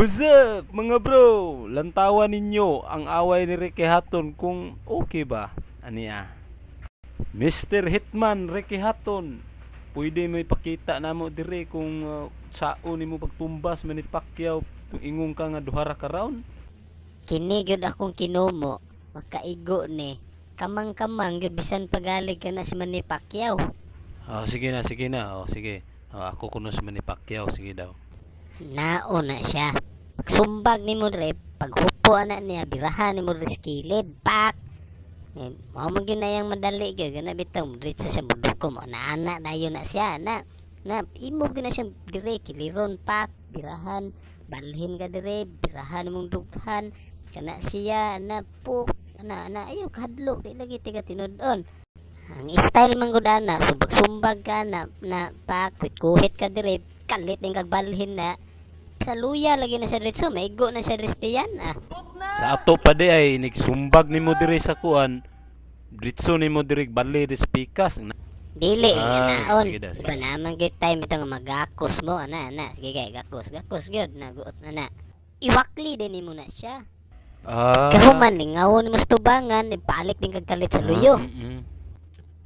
What's up mga bro? Lantawan ninyo ang away ni Ricky Hatton kung okay ba? Aniya. Mr. Hitman Ricky Hatton, pwede mo ipakita namo dire kung sao nimo pagtumbas man ni Pacquiao kung ingong ka nga duha ra ka round? Kini gyud akong kinumo, makaigo ni. Kamang-kamang gyud bisan pagalig ka na si Manny Pacquiao. Sige na, sige na. Sige. Ako kuno si Manny Pacquiao, sige daw. Nao na siya. Pagsumbag ni mo re, paghupo na niya, birahan ni mo re skilid, pak. Mao man gyud na yang madali gyud, kana bitaw diretso sa muduko mo. Naana dayon na siya na. Imo gyud na siya dire kiliron pak, birahan, balhin ka dire, birahan mong dughan. Kana siya na po, na ayaw kahadlok, di lagi tiga tinudon. Ang style man gud ana, sumbag ka na pak, kuhit ka dire, kalit ning kagbalhin na. Sa luya lagi na siya diretso, maigo na siya Ristiyan Sa ato pa di ay nigsumbag nimo dire sa kuan, diretso nimo dire bali di pikas. Dili nga naon. Sige daw, sige. Iba naman gyud time itong magakos mo ana. Sige kay gakos gyud naguot na. Iwakli din nimo na siya. Kahuman lingawon mo sa tubangan, ipalik din kag kalit sa luyo.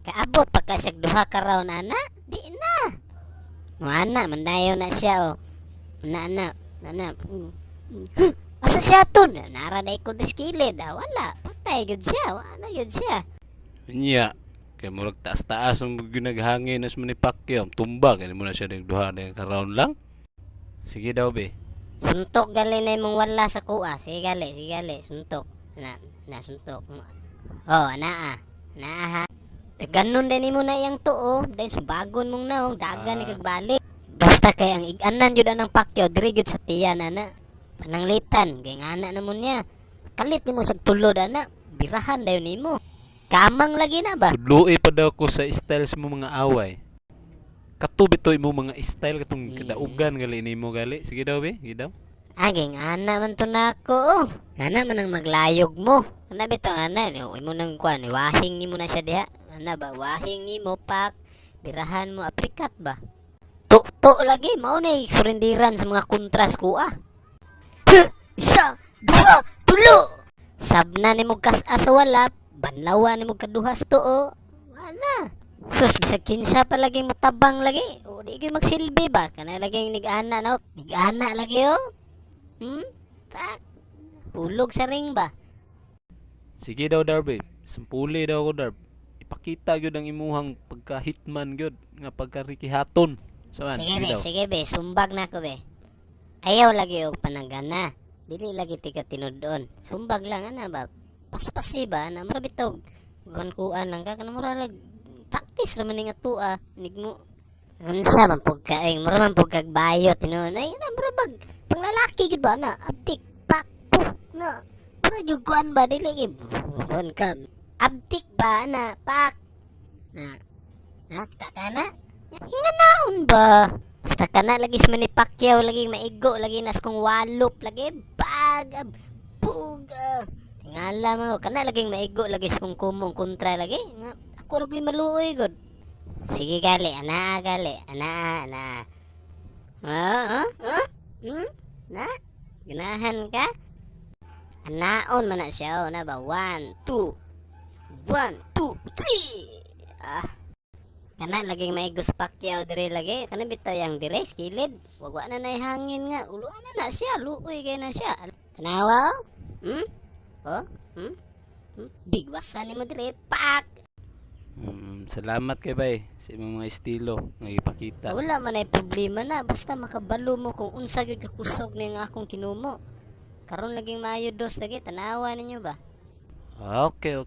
Kaabot pagka siya duha ka round ana, di na. Mana mandayo na siya na. Asa siya ton? Nara na ko diskilid. Wala, patay gyud siya. Wala gyud siya. Nya, kay murag taas-taas ang ginaghangin as Manny Pacquiao, tumbag kay mo na siya duha ka round lang. Sige daw be. Suntok gali na imong wala sa kuha. Sige gali, suntok. Suntok. Naa ha. Ganon din mo na yang tuo, dahil subagon mong naong, dagan ni kagbalik. Basta kay ang iganan yun ang Pacquiao, diri yun sa tiyan, ana. Pananglitan, kay nga ana naman niya. Kalit ni mo sa tulod, ana. Birahan dayo ni mo. Kamang lagi na ba? Tudloi pa daw ko sa styles mo mga away. Katubitoy mo mga style katong kadaugan gali nimo gali. Sige daw be, sige daw. Aging ana man to nako. Ana man ang maglayog mo. Ana bitaw ana, imo nang kuan, wahing nimo na siya diha. Ana ba wahing nimo pak, birahan mo aprikat ba? Tuk lagi mao ni surindiran sa mga kontras ko Isa, dua, tulo. Sabna nimo kas-asa wala, banlawan nimo kaduhas tuo. Wala. Sus, bisa kinsa pa laging matabang lagi. O, di kayo magsilbi ba? Kana laging nig-ana na. Nig-ana lagi Tak. Hulog sa ring ba? Sige daw Darby, sampuli daw ko Darb. Ipakita gyud ang imuhang pagka-hitman gyud nga pagka-Ricky Hatton. Saman, Sige be, sumbag na ko be. Ayaw lagi og panagana. Dili lagi tika tinudon. Sumbag lang ana ba? Paspasi ba na marabitaw. Kuan lang ka kana murag practice raman nga tuwa nigmo unsa man pug kaing mura man pug kag bayot tinunay na murabag panglalaki gid ba na abdik pak na mura jud kuan ba dili gid kon ka abdik ba na pak na nakita ka na nga naon ba basta ka na lagi sa Manny Pacquiao lagi maigo lagi nas kong walop lagi bag puga tingala mo kana laging maigo lagi sa kong kumong kontra lagi nga ako rin maluoy god. Sige gali, ana. Na? Ganahan ka? Anaon man na siya, na ba? 1, 2, 3. Kana laging maigos Pacquiao dire lagi. Kana bitaw yang dire, skilid. Wagwa na hangin nga. Uluan na siya, luoy kay na siya. Tanawa? Bigwasan ni mo dire, pak! Salamat kay bay sa imong mga estilo nga ipakita. Wala man ay problema na basta makabalo mo kung unsa gyud ka kusog ning akong kinumo. Karon laging maayo dos lagi tanawa ninyo ba? Okay.